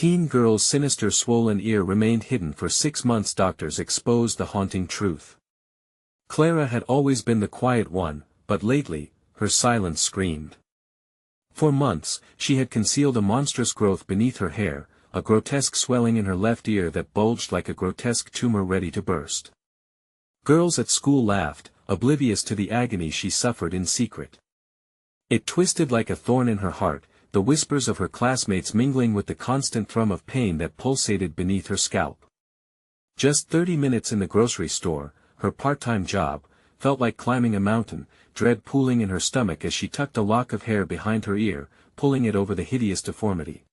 Teen girl's sinister swollen ear remained hidden for 6 months. Doctors exposed the haunting truth. Clara had always been the quiet one, but lately, her silence screamed. For months, she had concealed a monstrous growth beneath her hair, a grotesque swelling in her left ear that bulged like a grotesque tumor ready to burst. Girls at school laughed, oblivious to the agony she suffered in secret. It twisted like a thorn in her heart, the whispers of her classmates mingling with the constant thrum of pain that pulsated beneath her scalp. Just 30 minutes in the grocery store, her part-time job, felt like climbing a mountain, dread pooling in her stomach as she tucked a lock of hair behind her ear, pulling it over the hideous deformity.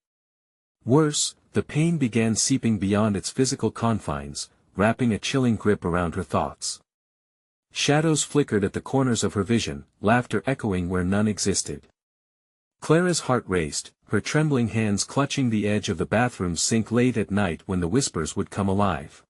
Worse, the pain began seeping beyond its physical confines, wrapping a chilling grip around her thoughts. Shadows flickered at the corners of her vision, laughter echoing where none existed. Clara's heart raced, her trembling hands clutching the edge of the bathroom sink late at night when the whispers would come alive.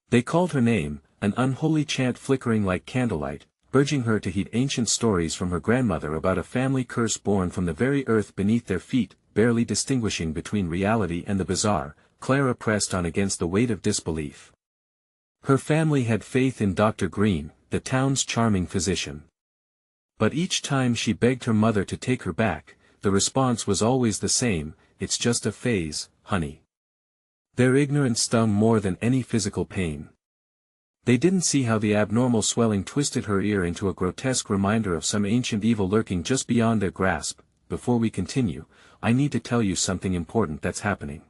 They called her name, an unholy chant flickering like candlelight, urging her to heed ancient stories from her grandmother about a family curse born from the very earth beneath their feet. Barely distinguishing between reality and the bizarre, Clara pressed on against the weight of disbelief. Her family had faith in Dr. Green, the town's charming physician. But each time she begged her mother to take her back, the response was always the same: "It's just a phase, honey." Their ignorance stung more than any physical pain. They didn't see how the abnormal swelling twisted her ear into a grotesque reminder of some ancient evil lurking just beyond their grasp. Before we continue, I need to tell you something important that's happening.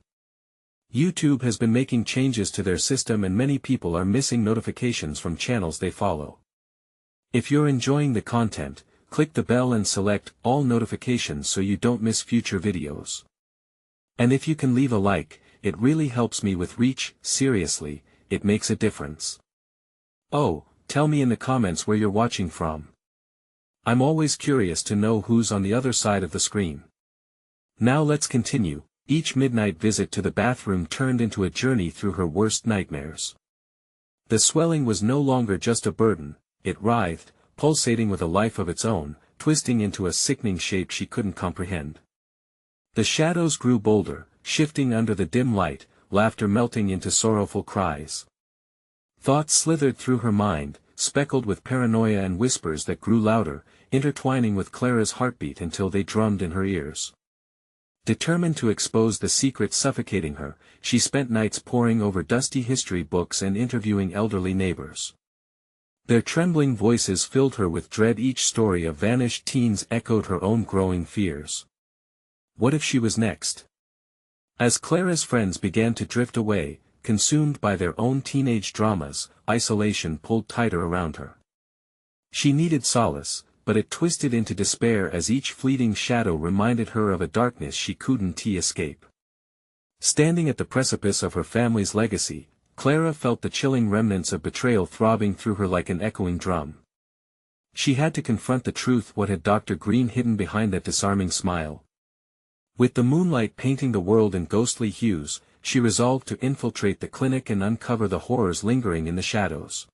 YouTube has been making changes to their system and many people are missing notifications from channels they follow. If you're enjoying the content, click the bell and select all notifications so you don't miss future videos. And if you can leave a like, it really helps me with reach. Seriously, it makes a difference. Oh, tell me in the comments where you're watching from. I'm always curious to know who's on the other side of the screen. Now let's continue. Each midnight visit to the bathroom turned into a journey through her worst nightmares. The swelling was no longer just a burden, it writhed, pulsating with a life of its own, twisting into a sickening shape she couldn't comprehend. The shadows grew bolder, shifting under the dim light, laughter melting into sorrowful cries. Thoughts slithered through her mind, speckled with paranoia and whispers that grew louder, intertwining with Clara's heartbeat until they drummed in her ears. Determined to expose the secret suffocating her, she spent nights poring over dusty history books and interviewing elderly neighbors. Their trembling voices filled her with dread. Each story of vanished teens echoed her own growing fears. What if she was next? As Clara's friends began to drift away, consumed by their own teenage dramas, isolation pulled tighter around her. She needed solace, but it twisted into despair as each fleeting shadow reminded her of a darkness she couldn't escape. Standing at the precipice of her family's legacy, Clara felt the chilling remnants of betrayal throbbing through her like an echoing drum. She had to confront the truth. What had Dr. Green hidden behind that disarming smile? With the moonlight painting the world in ghostly hues, she resolved to infiltrate the clinic and uncover the horrors lingering in the shadows.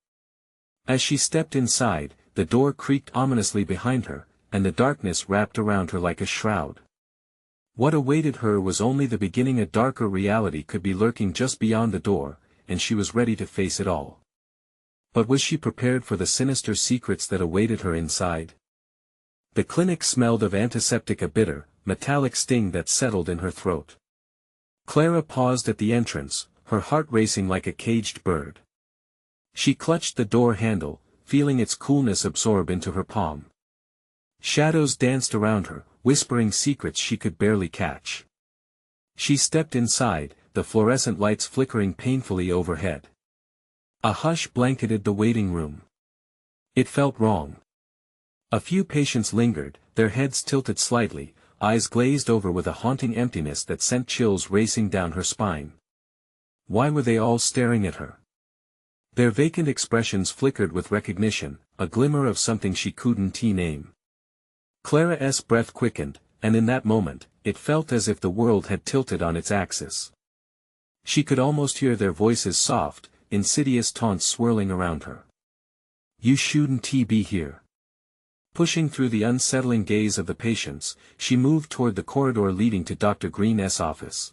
As she stepped inside, the door creaked ominously behind her, and the darkness wrapped around her like a shroud. What awaited her was only the beginning. A darker reality could be lurking just beyond the door, and she was ready to face it all. But was she prepared for the sinister secrets that awaited her inside? The clinic smelled of antiseptic, a bitter, metallic sting that settled in her throat. Clara paused at the entrance, her heart racing like a caged bird. She clutched the door handle, feeling its coolness absorb into her palm. Shadows danced around her, whispering secrets she could barely catch. She stepped inside, the fluorescent lights flickering painfully overhead. A hush blanketed the waiting room. It felt wrong. A few patients lingered, their heads tilted slightly, eyes glazed over with a haunting emptiness that sent chills racing down her spine. Why were they all staring at her? Their vacant expressions flickered with recognition, a glimmer of something she couldn't name. Clara's breath quickened, and in that moment, it felt as if the world had tilted on its axis. She could almost hear their voices, soft, insidious taunts swirling around her. "You shouldn't be here." Pushing through the unsettling gaze of the patients, she moved toward the corridor leading to Dr. Green's office.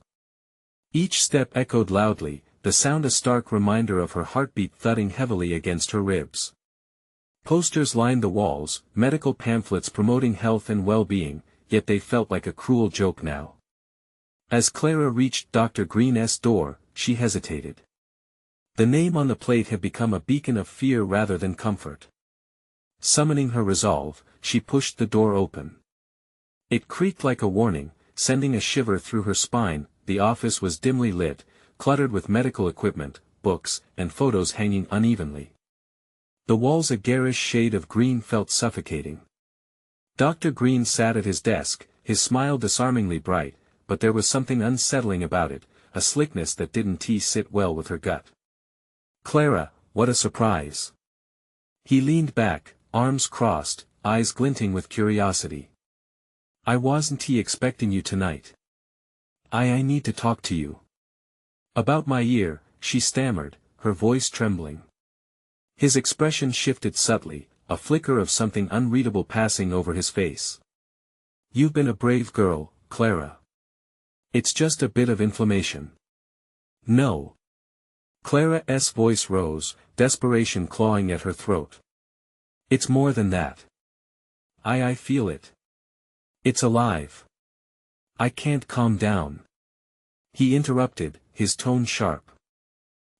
Each step echoed loudly, the sound a stark reminder of her heartbeat thudding heavily against her ribs. Posters lined the walls, medical pamphlets promoting health and well-being, yet they felt like a cruel joke now. As Clara reached Dr. Green's door, she hesitated. The name on the plate had become a beacon of fear rather than comfort. Summoning her resolve, she pushed the door open. It creaked like a warning, sending a shiver through her spine. The office was dimly lit, cluttered with medical equipment, books, and photos hanging unevenly. The walls a garish shade of green felt suffocating. Dr. Green sat at his desk, his smile disarmingly bright, but there was something unsettling about it, a slickness that didn't sit well with her gut. "Clara, what a surprise." He leaned back, arms crossed, eyes glinting with curiosity. "I wasn't expecting you tonight. I need to talk to you." "About my ear," she stammered, her voice trembling. His expression shifted subtly, a flicker of something unreadable passing over his face. "You've been a brave girl, Clara. It's just a bit of inflammation." "No." Clara's voice rose, desperation clawing at her throat. "It's more than that. I feel it. It's alive. I can't calm down." He interrupted, his tone sharp.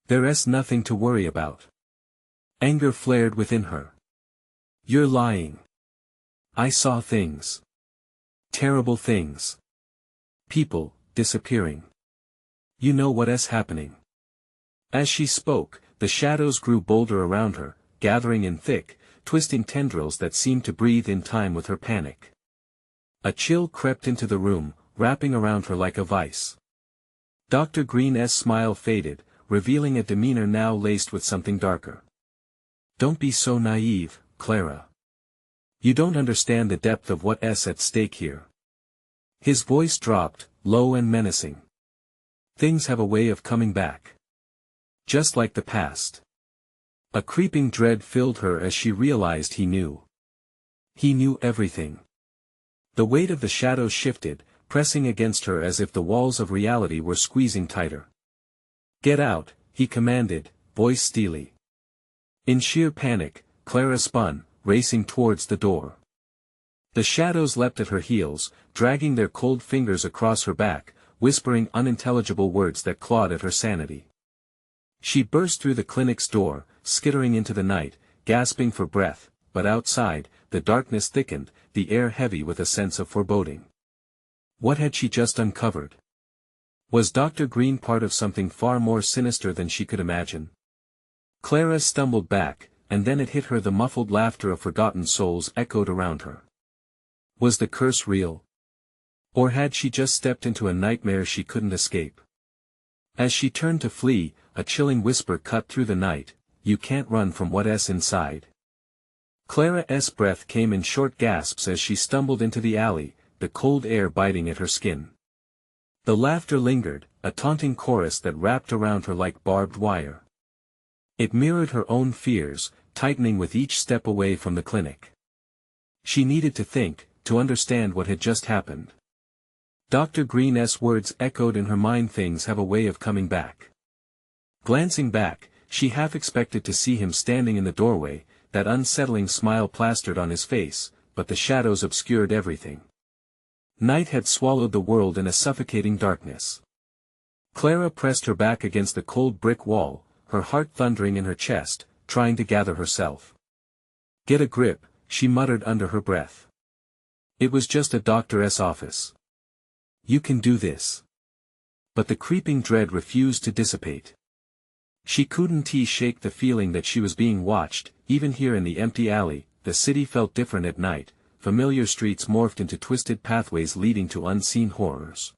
"There's nothing to worry about." Anger flared within her. "You're lying. I saw things. Terrible things. People, disappearing. You know what's happening." As she spoke, the shadows grew bolder around her, gathering in thick, twisting tendrils that seemed to breathe in time with her panic. A chill crept into the room, wrapping around her like a vice. Dr. Green's smile faded, revealing a demeanor now laced with something darker. "Don't be so naive, Clara. You don't understand the depth of what's at stake here." His voice dropped, low and menacing. "Things have a way of coming back. Just like the past." A creeping dread filled her as she realized he knew. He knew everything. The weight of the shadows shifted, pressing against her as if the walls of reality were squeezing tighter. "Get out," he commanded, voice steely. In sheer panic, Clara spun, racing towards the door. The shadows leapt at her heels, dragging their cold fingers across her back, whispering unintelligible words that clawed at her sanity. She burst through the clinic's door, skittering into the night, gasping for breath, but outside, the darkness thickened, the air heavy with a sense of foreboding. What had she just uncovered? Was Dr. Green part of something far more sinister than she could imagine? Clara stumbled back, and then it hit her, the muffled laughter of forgotten souls echoed around her. Was the curse real? Or had she just stepped into a nightmare she couldn't escape? As she turned to flee, a chilling whisper cut through the night, "You can't run from what's inside." Clara's breath came in short gasps as she stumbled into the alley, the cold air biting at her skin. The laughter lingered, a taunting chorus that wrapped around her like barbed wire. It mirrored her own fears, tightening with each step away from the clinic. She needed to think, to understand what had just happened. Dr. Green's words echoed in her mind, "Things have a way of coming back." Glancing back, she half expected to see him standing in the doorway, that unsettling smile plastered on his face, but the shadows obscured everything. Night had swallowed the world in a suffocating darkness. Clara pressed her back against the cold brick wall, her heart thundering in her chest, trying to gather herself. "Get a grip," she muttered under her breath. "It was just a doctor's office. You can do this." But the creeping dread refused to dissipate. She couldn't shake the feeling that she was being watched. Even here in the empty alley, the city felt different at night, familiar streets morphed into twisted pathways leading to unseen horrors.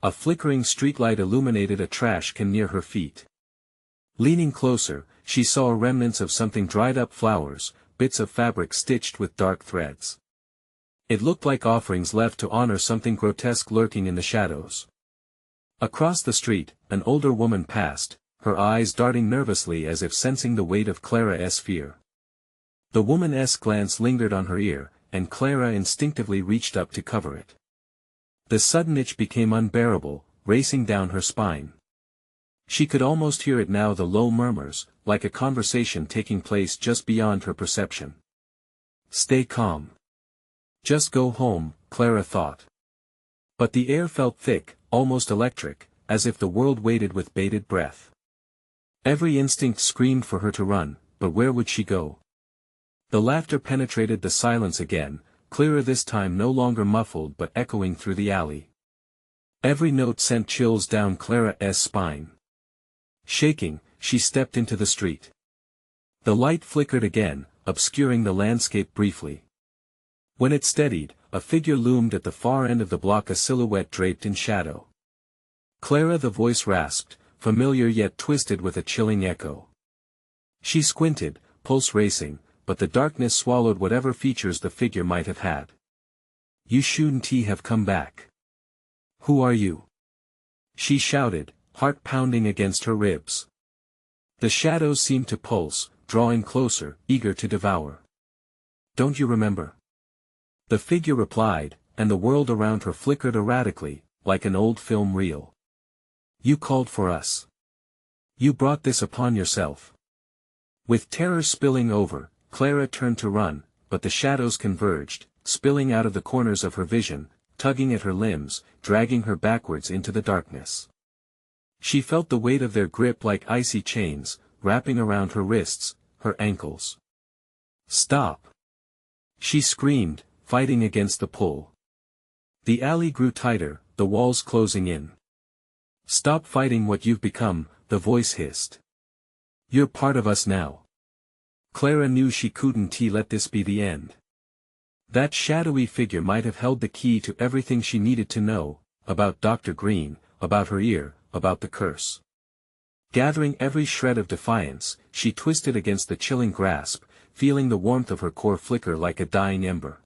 A flickering streetlight illuminated a trash can near her feet. Leaning closer, she saw remnants of something, dried up flowers, bits of fabric stitched with dark threads. It looked like offerings left to honor something grotesque lurking in the shadows. Across the street, an older woman passed, her eyes darting nervously as if sensing the weight of Clara's fear. The woman's glance lingered on her ear, and Clara instinctively reached up to cover it. The sudden itch became unbearable, racing down her spine. She could almost hear it now, the low murmurs, like a conversation taking place just beyond her perception. Stay calm. Just go home, Clara thought. But the air felt thick, almost electric, as if the world waited with bated breath. Every instinct screamed for her to run, but where would she go? The laughter penetrated the silence again, clearer this time, no longer muffled but echoing through the alley. Every note sent chills down Clara's spine. Shaking, she stepped into the street. The light flickered again, obscuring the landscape briefly. When it steadied, a figure loomed at the far end of the block, a silhouette draped in shadow. Clara, the voice rasped, familiar yet twisted with a chilling echo. She squinted, pulse racing, but the darkness swallowed whatever features the figure might have had. You shouldn't have come back. Who are you? She shouted, heart pounding against her ribs. The shadows seemed to pulse, drawing closer, eager to devour. Don't you remember? The figure replied, and the world around her flickered erratically, like an old film reel. You called for us. You brought this upon yourself. With terror spilling over, Clara turned to run, but the shadows converged, spilling out of the corners of her vision, tugging at her limbs, dragging her backwards into the darkness. She felt the weight of their grip like icy chains, wrapping around her wrists, her ankles. Stop! She screamed, fighting against the pull. The alley grew tighter, the walls closing in. Stop fighting what you've become, the voice hissed. You're part of us now. Clara knew she couldn't let this be the end. That shadowy figure might have held the key to everything she needed to know, about Dr. Green, about her ear, about the curse. Gathering every shred of defiance, she twisted against the chilling grasp, feeling the warmth of her core flicker like a dying ember.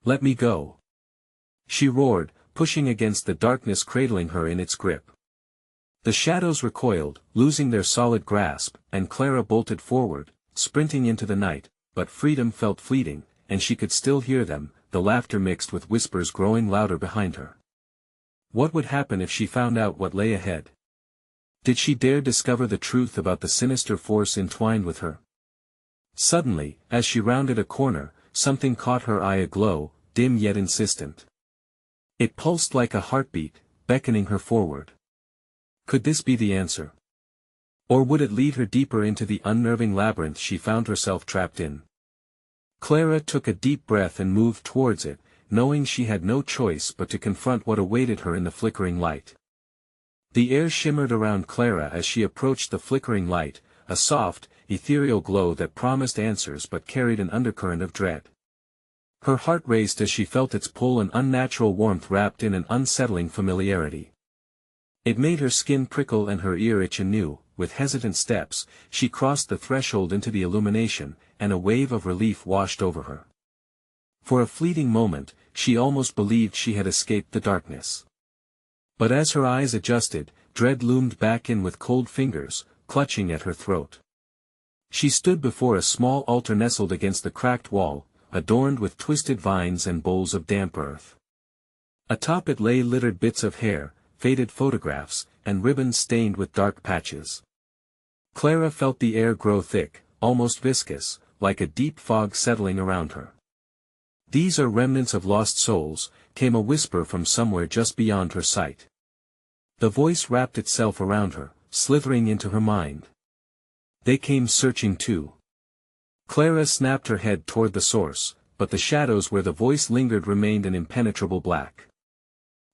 Let me go. She roared, pushing against the darkness, cradling her in its grip. The shadows recoiled, losing their solid grasp, and Clara bolted forward, sprinting into the night, but freedom felt fleeting, and she could still hear them, the laughter mixed with whispers growing louder behind her. What would happen if she found out what lay ahead? Did she dare discover the truth about the sinister force entwined with her? Suddenly, as she rounded a corner, something caught her eye aglow, dim yet insistent. It pulsed like a heartbeat, beckoning her forward. Could this be the answer? Or would it lead her deeper into the unnerving labyrinth she found herself trapped in? Clara took a deep breath and moved towards it, knowing she had no choice but to confront what awaited her in the flickering light. The air shimmered around Clara as she approached the flickering light, a soft, ethereal glow that promised answers but carried an undercurrent of dread. Her heart raced as she felt its pull, an unnatural warmth wrapped in an unsettling familiarity. It made her skin prickle and her ear itch anew. With hesitant steps, she crossed the threshold into the illumination, and a wave of relief washed over her. For a fleeting moment, she almost believed she had escaped the darkness. But as her eyes adjusted, dread loomed back in with cold fingers, clutching at her throat. She stood before a small altar nestled against the cracked wall, adorned with twisted vines and bowls of damp earth. Atop it lay littered bits of hair, faded photographs, and ribbons stained with dark patches. Clara felt the air grow thick, almost viscous, like a deep fog settling around her. These are remnants of lost souls, came a whisper from somewhere just beyond her sight. The voice wrapped itself around her, slithering into her mind. They came searching too. Clara snapped her head toward the source, but the shadows where the voice lingered remained an impenetrable black.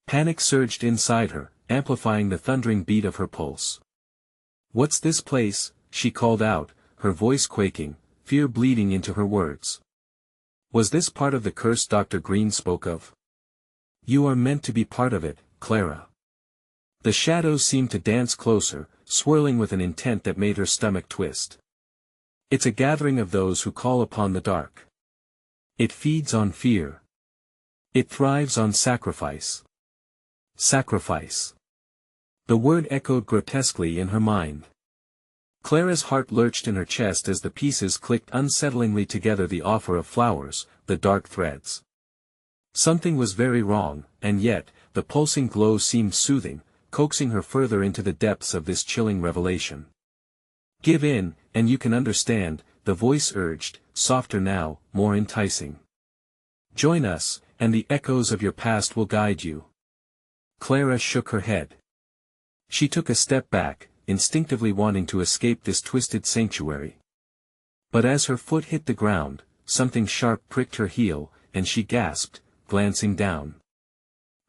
Panic surged inside her, amplifying the thundering beat of her pulse. "What's this place?" she called out, her voice quaking, fear bleeding into her words. Was this part of the curse Dr. Green spoke of? You are meant to be part of it, Clara. The shadows seemed to dance closer, swirling with an intent that made her stomach twist. It's a gathering of those who call upon the dark. It feeds on fear. It thrives on sacrifice. Sacrifice. The word echoed grotesquely in her mind. Clara's heart lurched in her chest as the pieces clicked unsettlingly together, the offer of flowers, the dark threads. Something was very wrong, and yet, the pulsing glow seemed soothing, coaxing her further into the depths of this chilling revelation. "Give in, and you can understand," the voice urged, softer now, more enticing. "Join us, and the echoes of your past will guide you." Clara shook her head. She took a step back, instinctively wanting to escape this twisted sanctuary. But as her foot hit the ground, something sharp pricked her heel, and she gasped, glancing down.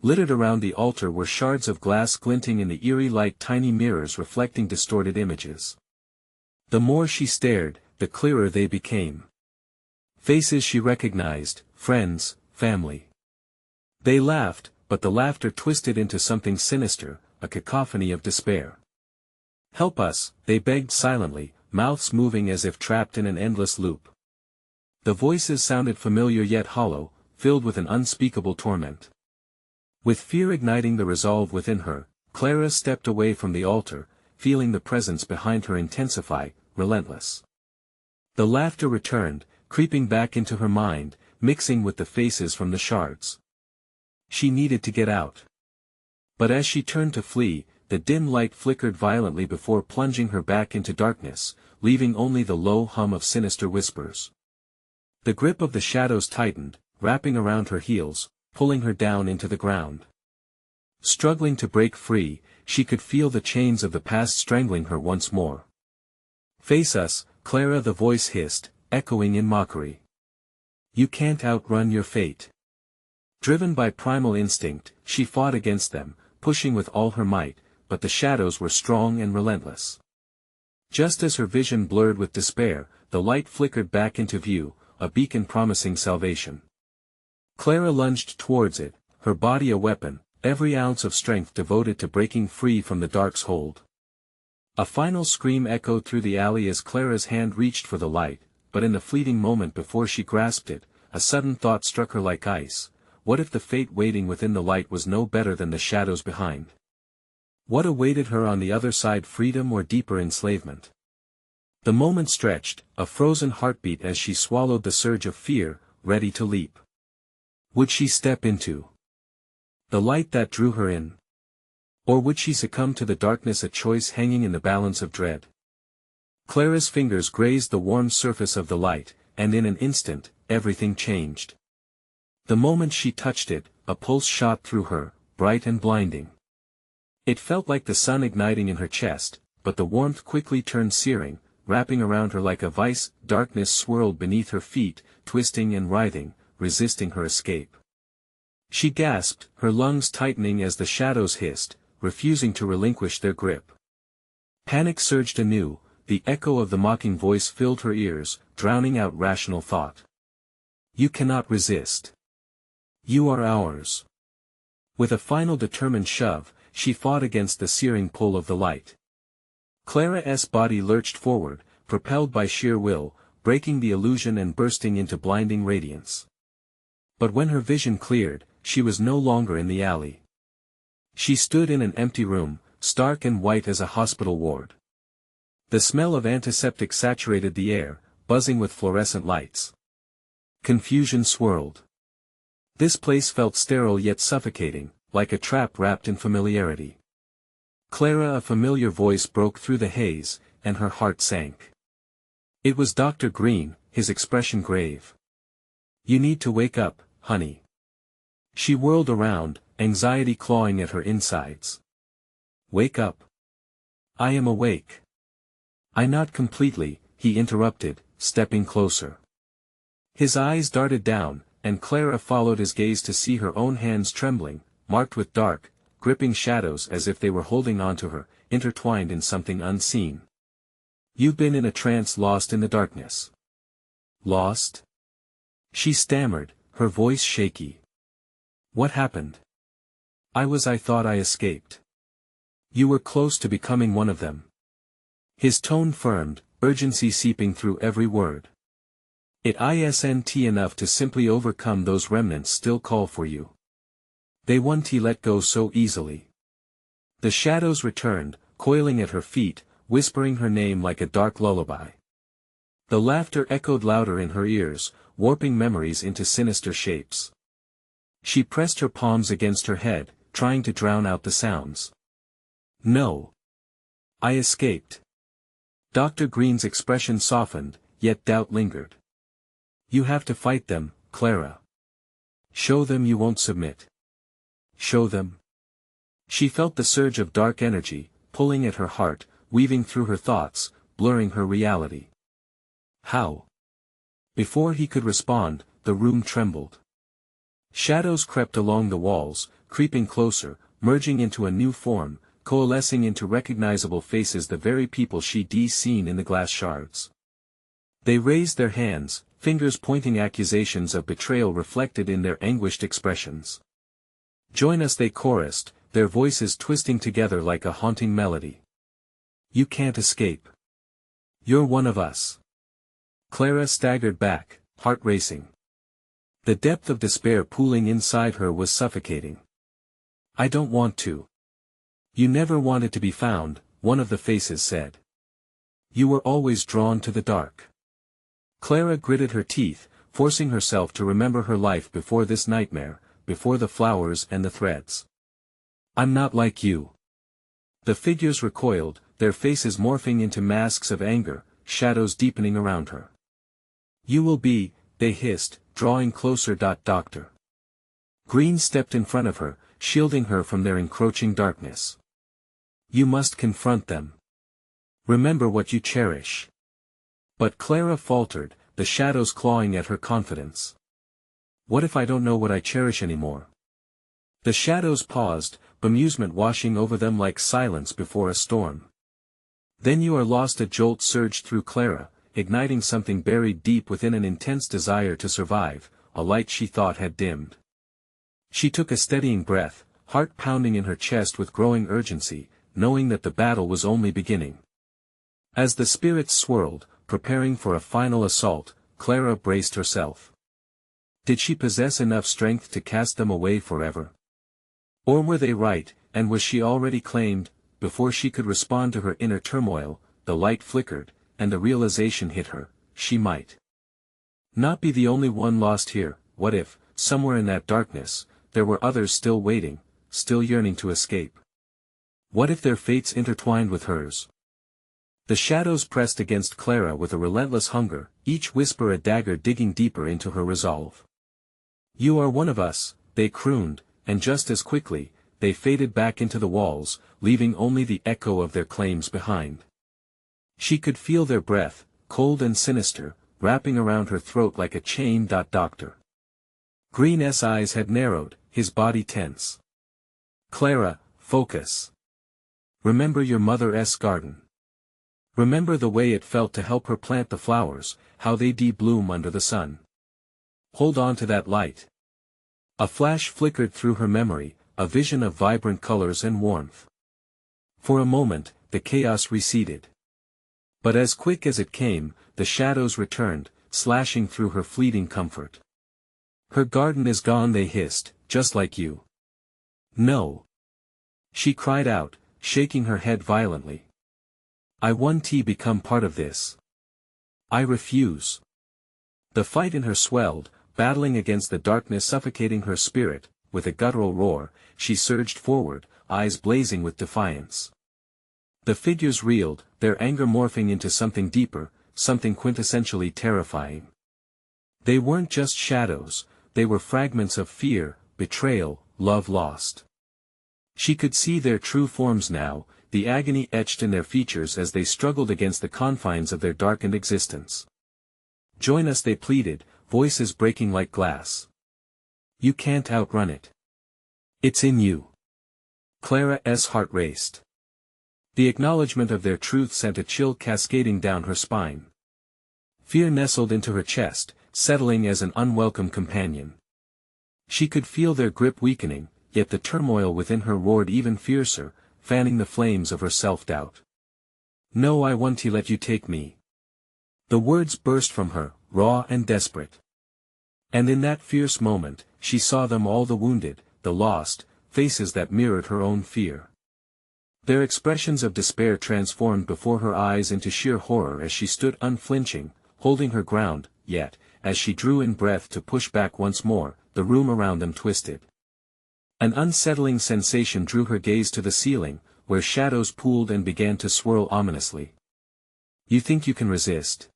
Littered around the altar were shards of glass glinting in the eerie light, tiny mirrors reflecting distorted images. The more she stared, the clearer they became. Faces she recognized, friends, family. They laughed, but the laughter twisted into something sinister, a cacophony of despair. "Help us," they begged silently, mouths moving as if trapped in an endless loop. The voices sounded familiar yet hollow, filled with an unspeakable torment. With fear igniting the resolve within her, Clara stepped away from the altar, feeling the presence behind her intensify, relentless. The laughter returned, creeping back into her mind, mixing with the faces from the shards. She needed to get out. But as she turned to flee, the dim light flickered violently before plunging her back into darkness, leaving only the low hum of sinister whispers. The grip of the shadows tightened, wrapping around her heels, pulling her down into the ground. Struggling to break free, she could feel the chains of the past strangling her once more. "Face us, Clara," the voice hissed, echoing in mockery. "You can't outrun your fate." Driven by primal instinct, she fought against them, pushing with all her might, but the shadows were strong and relentless. Just as her vision blurred with despair, the light flickered back into view, a beacon promising salvation. Clara lunged towards it, her body a weapon, every ounce of strength devoted to breaking free from the dark's hold. A final scream echoed through the alley as Clara's hand reached for the light, but in the fleeting moment before she grasped it, a sudden thought struck her like ice. What if the fate waiting within the light was no better than the shadows behind? What awaited her on the other side, freedom or deeper enslavement? The moment stretched, a frozen heartbeat as she swallowed the surge of fear, ready to leap. Would she step into the light that drew her in? Or would she succumb to the darkness, a choice hanging in the balance of dread? Clara's fingers grazed the warm surface of the light, and in an instant, everything changed. The moment she touched it, a pulse shot through her, bright and blinding. It felt like the sun igniting in her chest, but the warmth quickly turned searing, wrapping around her like a vice. Darkness swirled beneath her feet, twisting and writhing, resisting her escape. She gasped, her lungs tightening as the shadows hissed, refusing to relinquish their grip. Panic surged anew, the echo of the mocking voice filled her ears, drowning out rational thought. "You cannot resist. You are ours." With a final determined shove, she fought against the searing pull of the light. Clara's body lurched forward, propelled by sheer will, breaking the illusion and bursting into blinding radiance. But when her vision cleared, she was no longer in the alley. She stood in an empty room, stark and white as a hospital ward. The smell of antiseptic saturated the air, buzzing with fluorescent lights. Confusion swirled. This place felt sterile yet suffocating, like a trap wrapped in familiarity. "Clara," a familiar voice broke through the haze, and her heart sank. It was Dr. Green, his expression grave. "You need to wake up, honey." She whirled around, anxiety clawing at her insides. "Wake up." "I am awake." "I not completely," he interrupted, stepping closer. His eyes darted down, and Clara followed his gaze to see her own hands trembling, marked with dark, gripping shadows as if they were holding on to her, intertwined in something unseen. "You've been in a trance, lost in the darkness." "Lost?" she stammered, her voice shaky. "What happened?" I thought I escaped." "You were close to becoming one of them." His tone firmed, urgency seeping through every word. "It isn't enough to simply overcome those remnants still call for you. They won't let go so easily." The shadows returned, coiling at her feet, whispering her name like a dark lullaby. The laughter echoed louder in her ears, warping memories into sinister shapes. She pressed her palms against her head, trying to drown out the sounds. No. I escaped. Dr. Green's expression softened, yet doubt lingered. You have to fight them, Clara. Show them you won't submit. Show them. She felt the surge of dark energy, pulling at her heart, weaving through her thoughts, blurring her reality. How? Before he could respond, the room trembled. Shadows crept along the walls, creeping closer, merging into a new form, coalescing into recognizable faces, the very people she'd seen in the glass shards. They raised their hands, fingers pointing, accusations of betrayal reflected in their anguished expressions. Join us, they chorused, their voices twisting together like a haunting melody. You can't escape. You're one of us. Clara staggered back, heart racing. The depth of despair pooling inside her was suffocating. I don't want to. You never wanted to be found, one of the faces said. You were always drawn to the dark. Clara gritted her teeth, forcing herself to remember her life before this nightmare, before the flowers and the threads. I'm not like you. The figures recoiled, their faces morphing into masks of anger, shadows deepening around her. You will be, they hissed, drawing closer. Dr. Green stepped in front of her, shielding her from their encroaching darkness. You must confront them. Remember what you cherish. But Clara faltered, the shadows clawing at her confidence. What if I don't know what I cherish anymore? The shadows paused, bemusement washing over them like silence before a storm. Then you are lost. A jolt surged through Clara, igniting something buried deep within, an intense desire to survive, a light she thought had dimmed. She took a steadying breath, heart pounding in her chest with growing urgency, knowing that the battle was only beginning. As the spirits swirled, preparing for a final assault, Clara braced herself. Did she possess enough strength to cast them away forever? Or were they right, and was she already claimed? Before she could respond to her inner turmoil, the light flickered, and the realization hit her, she might not be the only one lost here. What if, somewhere in that darkness, there were others still waiting, still yearning to escape? What if their fates intertwined with hers? The shadows pressed against Clara with a relentless hunger, each whisper a dagger digging deeper into her resolve. You are one of us, they crooned, and just as quickly, they faded back into the walls, leaving only the echo of their claims behind. She could feel their breath, cold and sinister, wrapping around her throat like a chain. Dr. Green's eyes had narrowed, his body tense. Clara, focus. Remember your mother's garden. Remember the way it felt to help her plant the flowers, how they bloom under the sun. Hold on to that light. A flash flickered through her memory, a vision of vibrant colors and warmth. For a moment, the chaos receded. But as quick as it came, the shadows returned, slashing through her fleeting comfort. Her garden is gone, they hissed, just like you. No. She cried out, shaking her head violently. I want to become part of this. I refuse. The fight in her swelled, battling against the darkness suffocating her spirit. With a guttural roar, she surged forward, eyes blazing with defiance. The figures reeled, their anger morphing into something deeper, something quintessentially terrifying. They weren't just shadows, they were fragments of fear, betrayal, love lost. She could see their true forms now, the agony etched in their features as they struggled against the confines of their darkened existence. Join us, they pleaded, voices breaking like glass. You can't outrun it. It's in you. Clara's heart raced. The acknowledgement of their truth sent a chill cascading down her spine. Fear nestled into her chest, settling as an unwelcome companion. She could feel their grip weakening, yet the turmoil within her roared even fiercer, fanning the flames of her self-doubt. No, I want to let you take me. The words burst from her, raw and desperate. And in that fierce moment, she saw them all, the wounded, the lost, faces that mirrored her own fear. Their expressions of despair transformed before her eyes into sheer horror as she stood unflinching, holding her ground, yet, as she drew in breath to push back once more, the room around them twisted. An unsettling sensation drew her gaze to the ceiling, where shadows pooled and began to swirl ominously. "You think you can resist?"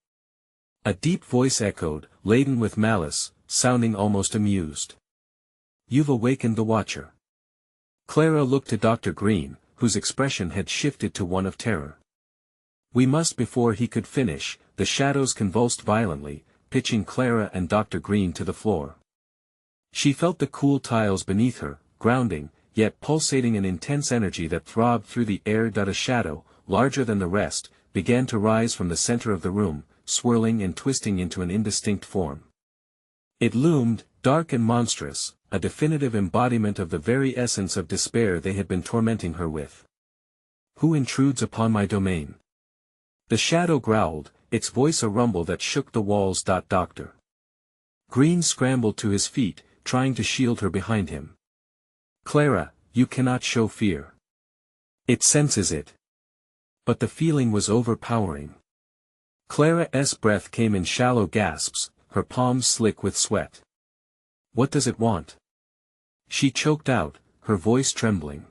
A deep voice echoed, laden with malice, sounding almost amused. "You've awakened the Watcher." Clara looked to Dr. Green, whose expression had shifted to one of terror. "We must." Before he could finish, the shadows convulsed violently, pitching Clara and Dr. Green to the floor. She felt the cool tiles beneath her, grounding, yet pulsating an intense energy that throbbed through the air. A shadow, larger than the rest, began to rise from the center of the room, swirling and twisting into an indistinct form. It loomed, dark and monstrous, a definitive embodiment of the very essence of despair they had been tormenting her with. "Who intrudes upon my domain?" The shadow growled, its voice a rumble that shook the walls. Dr. Green scrambled to his feet, trying to shield her behind him. "Clara, you cannot show fear. It senses it." But the feeling was overpowering. Clara's breath came in shallow gasps, her palms slick with sweat. "What does it want?" she choked out, her voice trembling.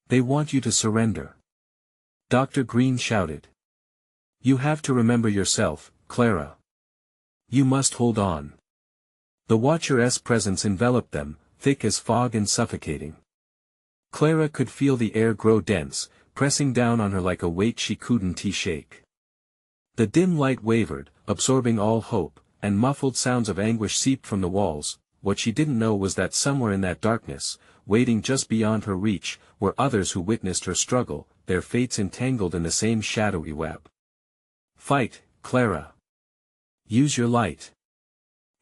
"They want you to surrender," Dr. Green shouted. "You have to remember yourself, Clara. You must hold on." The Watcher's presence enveloped them, thick as fog and suffocating. Clara could feel the air grow dense, pressing down on her like a weight she couldn't shake. The dim light wavered, absorbing all hope, and muffled sounds of anguish seeped from the walls. What she didn't know was that somewhere in that darkness, waiting just beyond her reach, were others who witnessed her struggle, their fates entangled in the same shadowy web. "Fight, Clara. Use your light.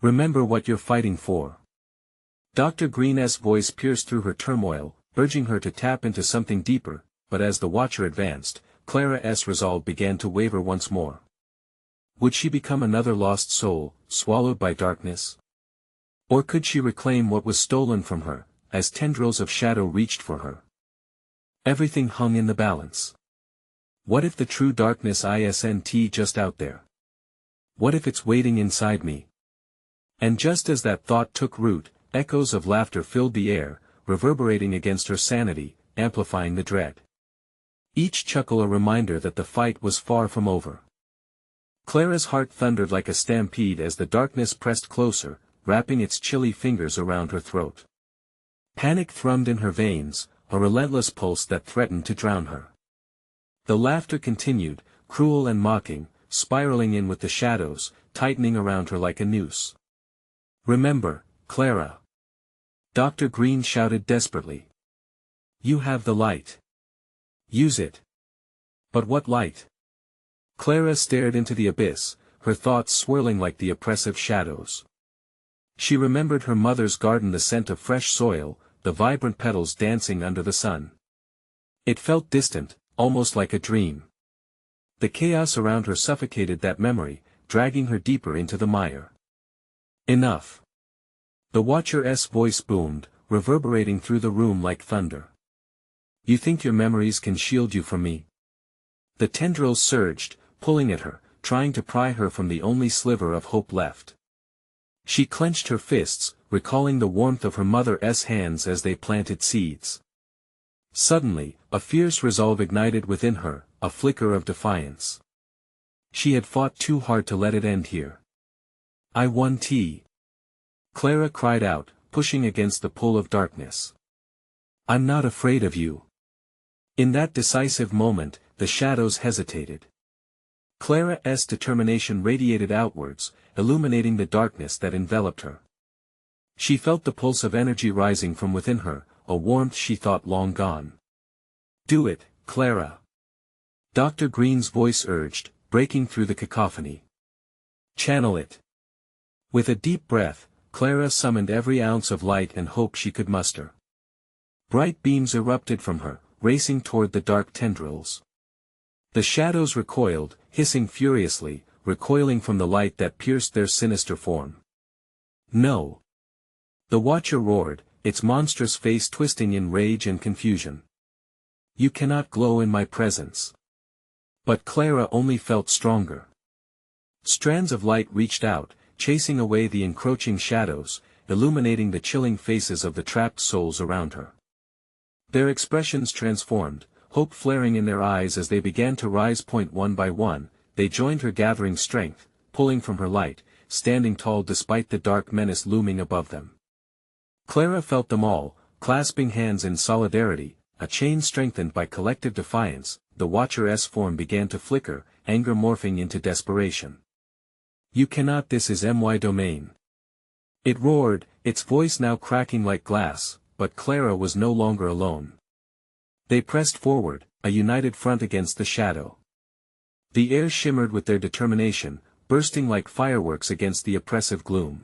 Remember what you're fighting for." Dr. Green's voice pierced through her turmoil, urging her to tap into something deeper, but as the Watcher advanced, Clara's resolve began to waver once more. Would she become another lost soul, swallowed by darkness? Or could she reclaim what was stolen from her, as tendrils of shadow reached for her? Everything hung in the balance. What if the true darkness isn't just out there? What if it's waiting inside me? And just as that thought took root, echoes of laughter filled the air, reverberating against her sanity, amplifying the dread. Each chuckle a reminder that the fight was far from over. Clara's heart thundered like a stampede as the darkness pressed closer, wrapping its chilly fingers around her throat. Panic thrummed in her veins, a relentless pulse that threatened to drown her. The laughter continued, cruel and mocking, spiraling in with the shadows, tightening around her like a noose. "Remember, Clara," Dr. Green shouted desperately. "You have the light. Use it." "But what light?" Clara stared into the abyss, her thoughts swirling like the oppressive shadows. She remembered her mother's garden, the scent of fresh soil, the vibrant petals dancing under the sun. It felt distant, almost like a dream. The chaos around her suffocated that memory, dragging her deeper into the mire. "Enough." The Watcher's voice boomed, reverberating through the room like thunder. "You think your memories can shield you from me?" The tendrils surged, pulling at her, trying to pry her from the only sliver of hope left. She clenched her fists, recalling the warmth of her mother's hands as they planted seeds. Suddenly, a fierce resolve ignited within her, a flicker of defiance. She had fought too hard to let it end here. "I won." Clara cried out, pushing against the pull of darkness. "I'm not afraid of you." In that decisive moment, the shadows hesitated. Clara's determination radiated outwards, illuminating the darkness that enveloped her. She felt the pulse of energy rising from within her, a warmth she thought long gone. "Do it, Clara," Dr. Green's voice urged, breaking through the cacophony. "Channel it." With a deep breath, Clara summoned every ounce of light and hope she could muster. Bright beams erupted from her, racing toward the dark tendrils. The shadows recoiled, hissing furiously, recoiling from the light that pierced their sinister form. "No!" The Watcher roared, its monstrous face twisting in rage and confusion. "You cannot glow in my presence." But Clara only felt stronger. Strands of light reached out, chasing away the encroaching shadows, illuminating the chilling faces of the trapped souls around her. Their expressions transformed, hope flaring in their eyes as they began to rise. One by one, they joined her gathering strength, pulling from her light, standing tall despite the dark menace looming above them. Clara felt them all, clasping hands in solidarity, a chain strengthened by collective defiance. The Watcher's form began to flicker, anger morphing into desperation. "You cannot, this is my domain." It roared, its voice now cracking like glass, but Clara was no longer alone. They pressed forward, a united front against the shadow. The air shimmered with their determination, bursting like fireworks against the oppressive gloom.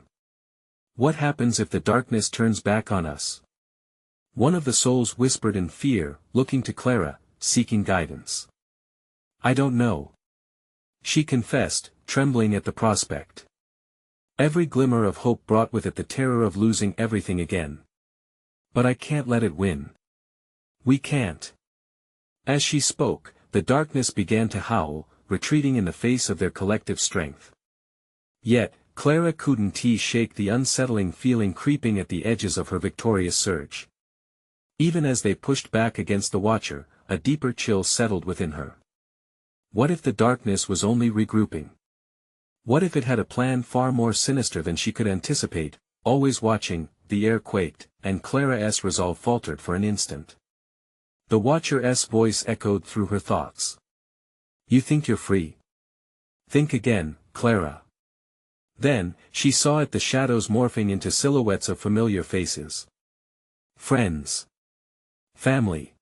"What happens if the darkness turns back on us?" one of the souls whispered in fear, looking to Clara, seeking guidance. "I don't know," she confessed, trembling at the prospect. Every glimmer of hope brought with it the terror of losing everything again. "But I can't let it win. We can't." As she spoke, the darkness began to howl, retreating in the face of their collective strength. Yet, Clara couldn't shake the unsettling feeling creeping at the edges of her victorious surge. Even as they pushed back against the Watcher, a deeper chill settled within her. What if the darkness was only regrouping? What if it had a plan far more sinister than she could anticipate? Always watching, the air quaked, and Clara's resolve faltered for an instant. The Watcher's voice echoed through her thoughts. "You think you're free? Think again, Clara." Then, she saw it, the shadows morphing into silhouettes of familiar faces. Friends. Family.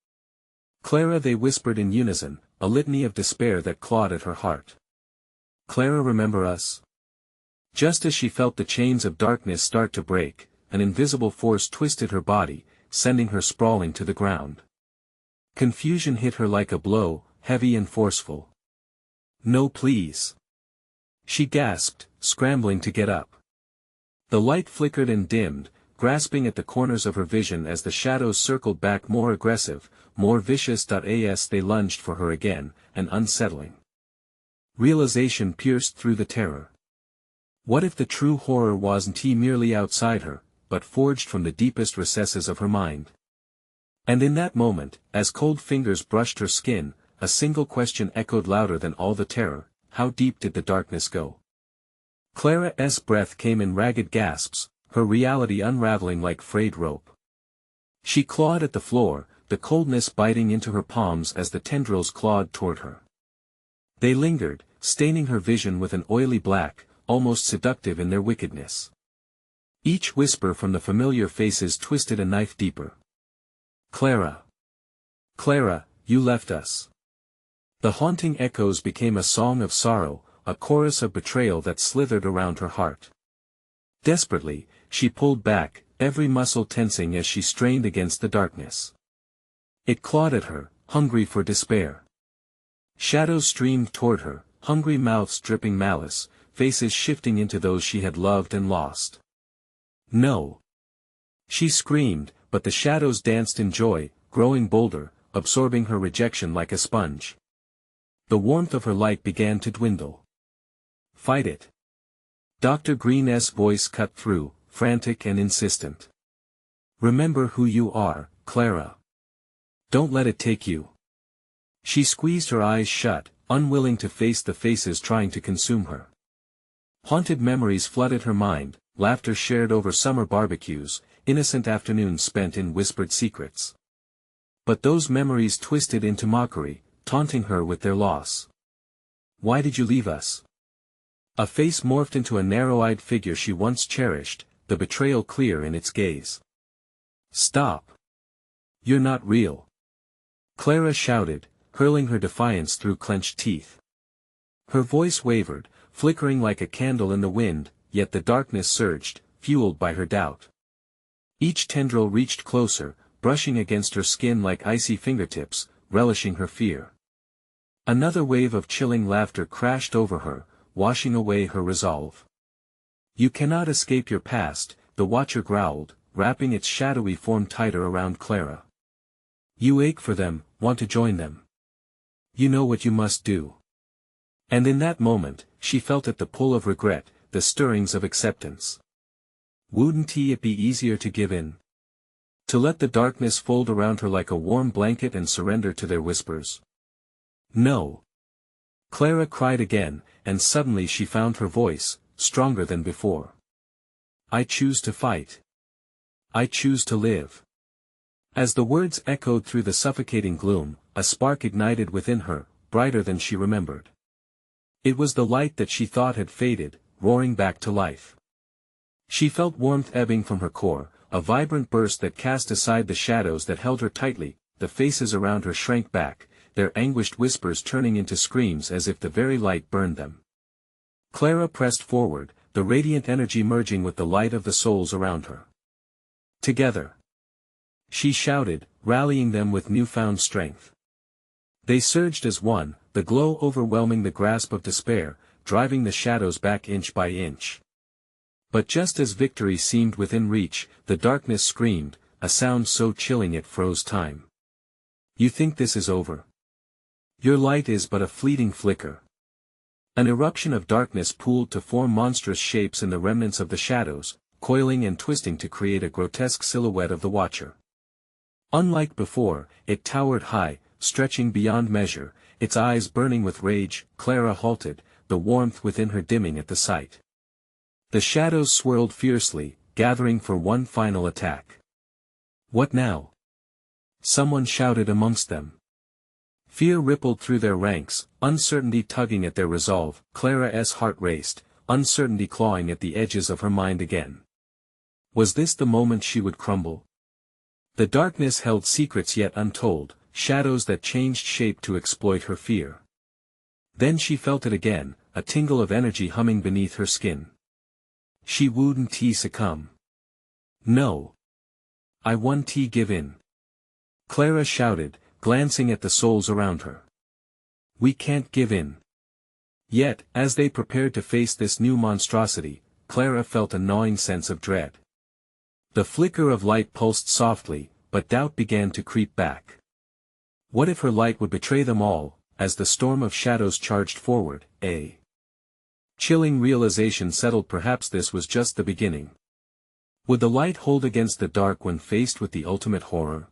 Clara, they whispered in unison, a litany of despair that clawed at her heart. "Clara, remember us?" Just as she felt the chains of darkness start to break, an invisible force twisted her body, sending her sprawling to the ground. Confusion hit her like a blow, heavy and forceful. "No, please," she gasped, scrambling to get up. The light flickered and dimmed, grasping at the corners of her vision as the shadows circled back, more aggressive, more vicious. As they lunged for her again, an unsettling realization pierced through the terror. What if the true horror wasn't merely outside her, but forged from the deepest recesses of her mind? And in that moment, as cold fingers brushed her skin, a single question echoed louder than all the terror: how deep did the darkness go? Clara's breath came in ragged gasps, her reality unraveling like frayed rope. She clawed at the floor, the coldness biting into her palms as the tendrils clawed toward her. They lingered, staining her vision with an oily black, almost seductive in their wickedness. Each whisper from the familiar faces twisted a knife deeper. "Clara. Clara, you left us." The haunting echoes became a song of sorrow, a chorus of betrayal that slithered around her heart. Desperately, she pulled back, every muscle tensing as she strained against the darkness. It clawed at her, hungry for despair. Shadows streamed toward her, hungry mouths dripping malice, faces shifting into those she had loved and lost. "No!" she screamed, but the shadows danced in joy, growing bolder, absorbing her rejection like a sponge. The warmth of her light began to dwindle. "Fight it." Dr. Green's voice cut through, frantic and insistent. "Remember who you are, Clara. Don't let it take you." She squeezed her eyes shut, unwilling to face the faces trying to consume her. Haunted memories flooded her mind, laughter shared over summer barbecues, innocent afternoons spent in whispered secrets. But those memories twisted into mockery, taunting her with their loss. "Why did you leave us?" A face morphed into a narrow-eyed figure she once cherished, the betrayal clear in its gaze. "Stop. You're not real," Clara shouted, hurling her defiance through clenched teeth. Her voice wavered, flickering like a candle in the wind, yet the darkness surged, fueled by her doubt. Each tendril reached closer, brushing against her skin like icy fingertips, relishing her fear. Another wave of chilling laughter crashed over her, washing away her resolve. "You cannot escape your past," the Watcher growled, wrapping its shadowy form tighter around Clara. "You ache for them, want to join them. You know what you must do." And in that moment, she felt it, the pull of regret, the stirrings of acceptance. Wouldn't it be easier to give in? To let the darkness fold around her like a warm blanket and surrender to their whispers. No. Clara cried again, and suddenly she found her voice, stronger than before. I choose to fight. I choose to live. As the words echoed through the suffocating gloom, a spark ignited within her, brighter than she remembered. It was the light that she thought had faded, roaring back to life. She felt warmth ebbing from her core, a vibrant burst that cast aside the shadows that held her tightly. The faces around her shrank back, their anguished whispers turning into screams as if the very light burned them. Clara pressed forward, the radiant energy merging with the light of the souls around her. Together. She shouted, rallying them with newfound strength. They surged as one, the glow overwhelming the grasp of despair, driving the shadows back inch by inch. But just as victory seemed within reach, the darkness screamed, a sound so chilling it froze time. You think this is over? Your light is but a fleeting flicker. An eruption of darkness pooled to form monstrous shapes in the remnants of the shadows, coiling and twisting to create a grotesque silhouette of the Watcher. Unlike before, it towered high, stretching beyond measure, its eyes burning with rage. Clara halted, the warmth within her dimming at the sight. The shadows swirled fiercely, gathering for one final attack. What now? Someone shouted amongst them. Fear rippled through their ranks, uncertainty tugging at their resolve. Clara's heart raced, uncertainty clawing at the edges of her mind again. Was this the moment she would crumble? The darkness held secrets yet untold, shadows that changed shape to exploit her fear. Then she felt it again, a tingle of energy humming beneath her skin. She wouldn't succumb. No. I won't give in. Clara shouted, glancing at the souls around her. We can't give in. Yet, as they prepared to face this new monstrosity, Clara felt a gnawing sense of dread. The flicker of light pulsed softly, but doubt began to creep back. What if her light would betray them all, as the storm of shadows charged forward? A chilling realization settled. Perhaps this was just the beginning. Would the light hold against the dark when faced with the ultimate horror?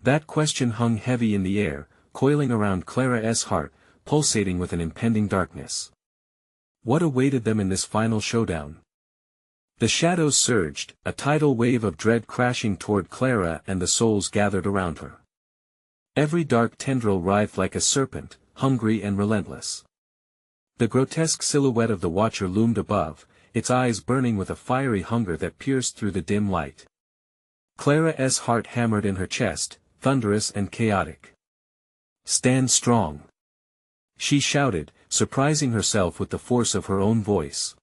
That question hung heavy in the air, coiling around Clara's heart, pulsating with an impending darkness. What awaited them in this final showdown? The shadows surged, a tidal wave of dread crashing toward Clara, and the souls gathered around her. Every dark tendril writhed like a serpent, hungry and relentless. The grotesque silhouette of the Watcher loomed above, its eyes burning with a fiery hunger that pierced through the dim light. Clara's heart hammered in her chest, thunderous and chaotic. Stand strong. She shouted, surprising herself with the force of her own voice.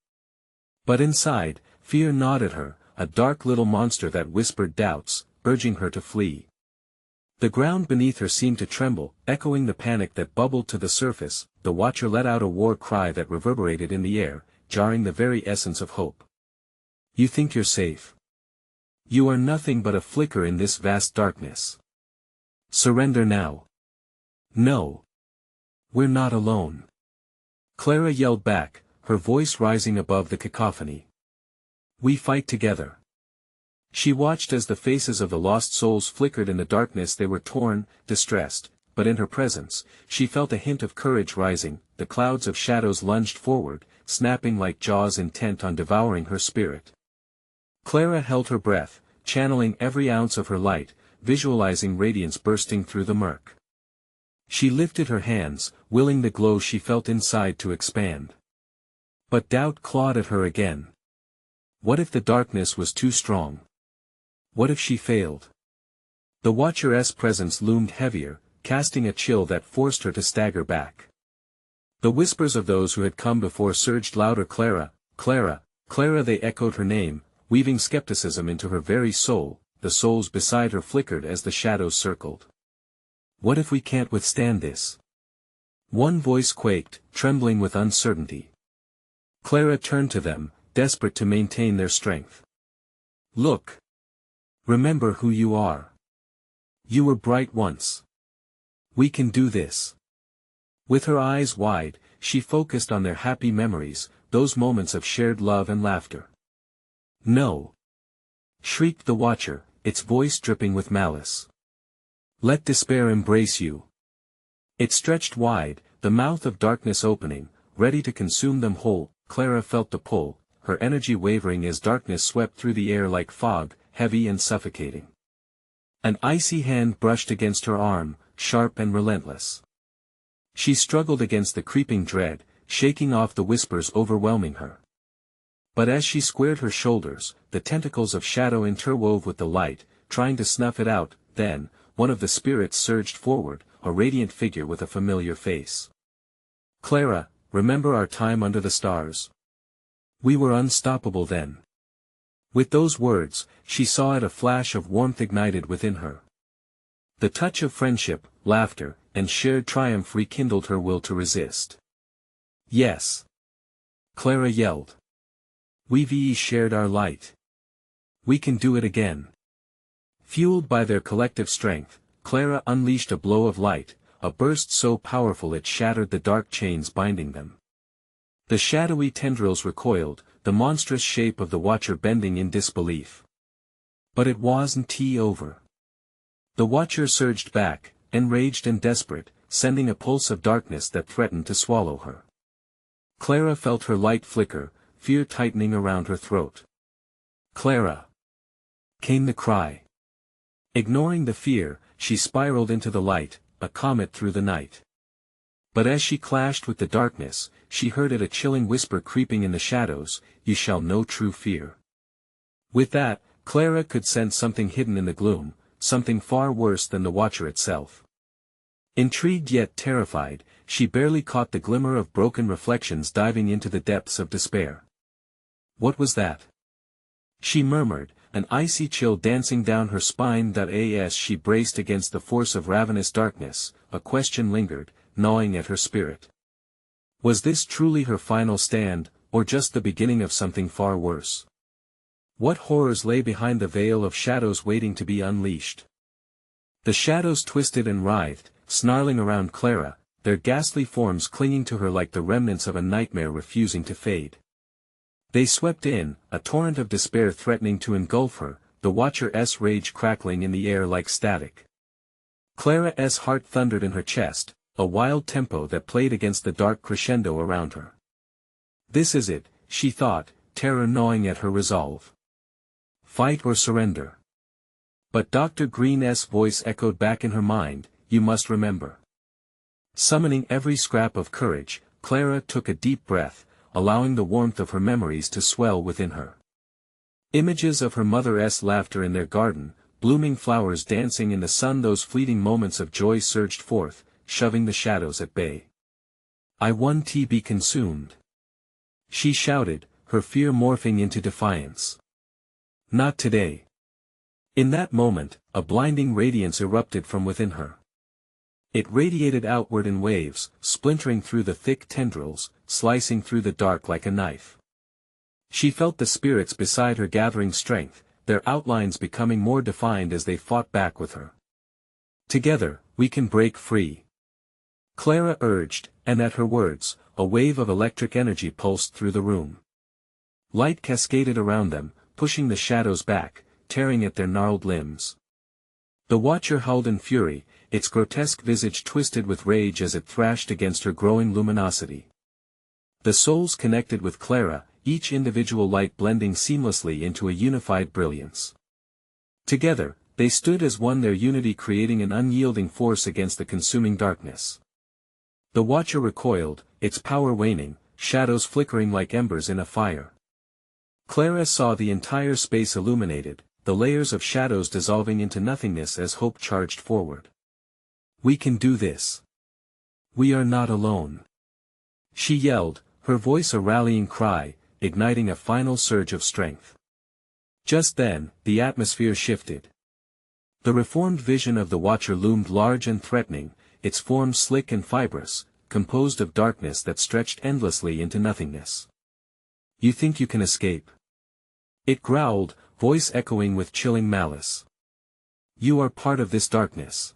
But inside, fear gnawed at her, a dark little monster that whispered doubts, urging her to flee. The ground beneath her seemed to tremble, echoing the panic that bubbled to the surface. The Watcher let out a war cry that reverberated in the air, jarring the very essence of hope. You think you're safe? You are nothing but a flicker in this vast darkness. Surrender now. No. We're not alone. Clara yelled back, her voice rising above the cacophony. We fight together. She watched as the faces of the lost souls flickered in the darkness. They were torn, distressed, but in her presence, she felt a hint of courage rising. The clouds of shadows lunged forward, snapping like jaws intent on devouring her spirit. Clara held her breath, channeling every ounce of her light, visualizing radiance bursting through the murk. She lifted her hands, willing the glow she felt inside to expand. But doubt clawed at her again. What if the darkness was too strong? What if she failed? The Watcher's presence loomed heavier, casting a chill that forced her to stagger back. The whispers of those who had come before surged louder. Clara, Clara, Clara. They echoed her name, weaving skepticism into her very soul. The souls beside her flickered as the shadows circled. What if we can't withstand this? One voice quaked, trembling with uncertainty. Clara turned to them, desperate to maintain their strength. Look. Remember who you are. You were bright once. We can do this. With her eyes wide, she focused on their happy memories, those moments of shared love and laughter. No. Shrieked the Watcher, its voice dripping with malice. Let despair embrace you. It stretched wide, the mouth of darkness opening, ready to consume them whole. Clara felt the pull, her energy wavering as darkness swept through the air like fog, heavy and suffocating. An icy hand brushed against her arm, sharp and relentless. She struggled against the creeping dread, shaking off the whispers overwhelming her. But as she squared her shoulders, the tentacles of shadow interwove with the light, trying to snuff it out. Then, one of the spirits surged forward, a radiant figure with a familiar face. Clara, remember our time under the stars? We were unstoppable then. With those words, she saw it, a flash of warmth ignited within her. The touch of friendship, laughter, and shared triumph rekindled her will to resist. Yes. Clara yelled. We've shared our light. We can do it again. Fueled by their collective strength, Clara unleashed a blow of light, a burst so powerful it shattered the dark chains binding them. The shadowy tendrils recoiled, the monstrous shape of the Watcher bending in disbelief. But it wasn't over. The Watcher surged back, enraged and desperate, sending a pulse of darkness that threatened to swallow her. Clara felt her light flicker, fear tightening around her throat. Clara! Came the cry. Ignoring the fear, she spiraled into the light, a comet through the night. But as she clashed with the darkness, she heard it, a chilling whisper creeping in the shadows, "You shall know true fear." With that, Clara could sense something hidden in the gloom, something far worse than the Watcher itself. Intrigued yet terrified, she barely caught the glimmer of broken reflections diving into the depths of despair. What was that? She murmured, an icy chill dancing down her spine. As she braced against the force of ravenous darkness, a question lingered, gnawing at her spirit. Was this truly her final stand, or just the beginning of something far worse? What horrors lay behind the veil of shadows waiting to be unleashed? The shadows twisted and writhed, snarling around Clara, their ghastly forms clinging to her like the remnants of a nightmare refusing to fade. They swept in, a torrent of despair threatening to engulf her, the Watcher's rage crackling in the air like static. Clara's heart thundered in her chest, a wild tempo that played against the dark crescendo around her. This is it, she thought, terror gnawing at her resolve. Fight or surrender. But Dr. Green's voice echoed back in her mind, "You must remember." Summoning every scrap of courage, Clara took a deep breath, allowing the warmth of her memories to swell within her. Images of her mother's laughter in their garden, blooming flowers dancing in the sun, those fleeting moments of joy surged forth, shoving the shadows at bay. "I won't be consumed," she shouted, her fear morphing into defiance. "Not today." In that moment, a blinding radiance erupted from within her. It radiated outward in waves, splintering through the thick tendrils, slicing through the dark like a knife. She felt the spirits beside her gathering strength, their outlines becoming more defined as they fought back with her. "Together, we can break free," Clara urged, and at her words, a wave of electric energy pulsed through the room. Light cascaded around them, pushing the shadows back, tearing at their gnarled limbs. The Watcher howled in fury, its grotesque visage twisted with rage as it thrashed against her growing luminosity. The souls connected with Clara, each individual light blending seamlessly into a unified brilliance. Together, they stood as one, their unity creating an unyielding force against the consuming darkness. The Watcher recoiled, its power waning, shadows flickering like embers in a fire. Clara saw the entire space illuminated, the layers of shadows dissolving into nothingness as hope charged forward. "We can do this. We are not alone," she yelled, her voice a rallying cry, igniting a final surge of strength. Just then, the atmosphere shifted. The reformed vision of the Watcher loomed large and threatening, its form slick and fibrous, composed of darkness that stretched endlessly into nothingness. "You think you can escape?" it growled, voice echoing with chilling malice. "You are part of this darkness."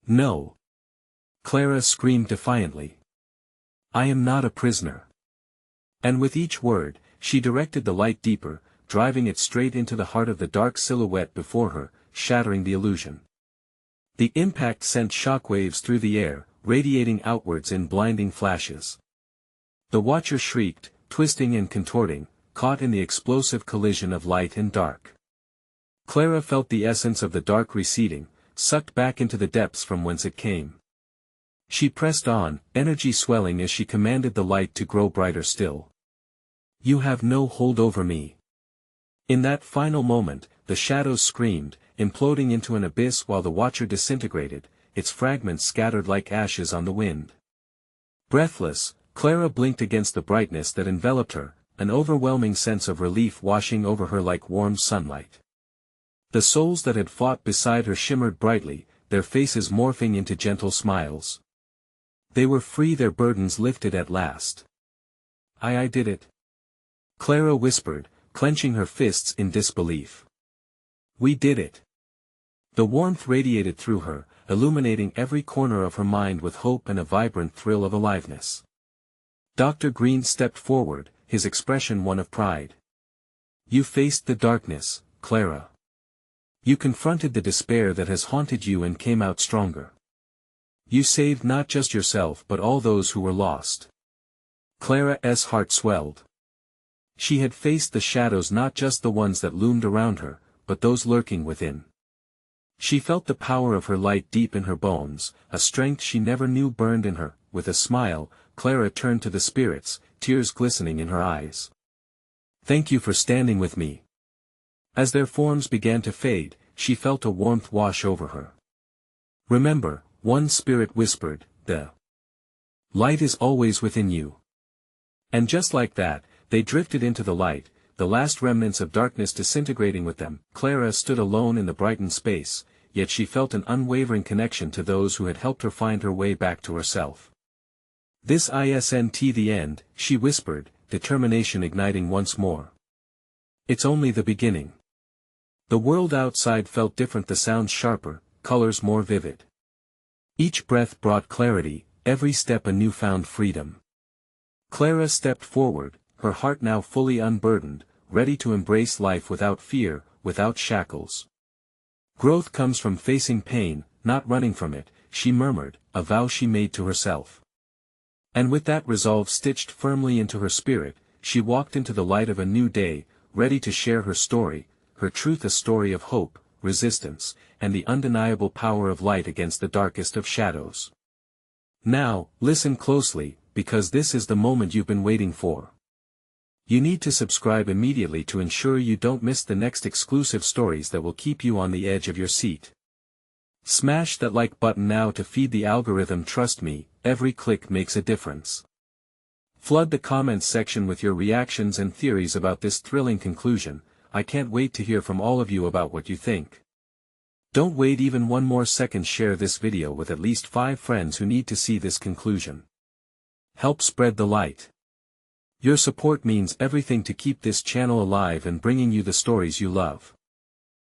"No!" Clara screamed defiantly. "I am not a prisoner." And with each word, she directed the light deeper, driving it straight into the heart of the dark silhouette before her, shattering the illusion. The impact sent shockwaves through the air, radiating outwards in blinding flashes. The watcher shrieked, twisting and contorting, caught in the explosive collision of light and dark. Clara felt the essence of the dark receding, sucked back into the depths from whence it came. She pressed on, energy swelling as she commanded the light to grow brighter still. "You have no hold over me." In that final moment, the shadows screamed, imploding into an abyss while the watcher disintegrated, its fragments scattered like ashes on the wind. Breathless, Clara blinked against the brightness that enveloped her, an overwhelming sense of relief washing over her like warm sunlight. The souls that had fought beside her shimmered brightly, their faces morphing into gentle smiles. They were free, their burdens lifted at last. I did it," Clara whispered, clenching her fists in disbelief. "We did it." The warmth radiated through her, illuminating every corner of her mind with hope and a vibrant thrill of aliveness. Dr. Green stepped forward, his expression one of pride. "You faced the darkness, Clara. You confronted the despair that has haunted you and came out stronger. You saved not just yourself but all those who were lost." Clara's heart swelled. She had faced the shadows, not just the ones that loomed around her, but those lurking within. She felt the power of her light deep in her bones, a strength she never knew burned in her. With a smile, Clara turned to the spirits, tears glistening in her eyes. "Thank you for standing with me." As their forms began to fade, she felt a warmth wash over her. "Remember," one spirit whispered, "the light is always within you." And just like that, they drifted into the light, the last remnants of darkness disintegrating with them. Clara stood alone in the brightened space, yet she felt an unwavering connection to those who had helped her find her way back to herself. "This isn't the end," she whispered, determination igniting once more. "It's only the beginning." The world outside felt different, the sounds sharper, colors more vivid. Each breath brought clarity, every step a newfound freedom. Clara stepped forward, her heart now fully unburdened, ready to embrace life without fear, without shackles. "Growth comes from facing pain, not running from it," she murmured, a vow she made to herself. And with that resolve stitched firmly into her spirit, she walked into the light of a new day, ready to share her story, her truth, a story of hope, resistance, and the undeniable power of light against the darkest of shadows. Now, listen closely, because this is the moment you've been waiting for. You need to subscribe immediately to ensure you don't miss the next exclusive stories that will keep you on the edge of your seat. Smash that like button now to feed the algorithm. Trust me, every click makes a difference. Flood the comments section with your reactions and theories about this thrilling conclusion. I can't wait to hear from all of you about what you think. Don't wait even one more second. Share this video with at least 5 friends who need to see this conclusion. Help spread the light. Your support means everything to keep this channel alive and bringing you the stories you love.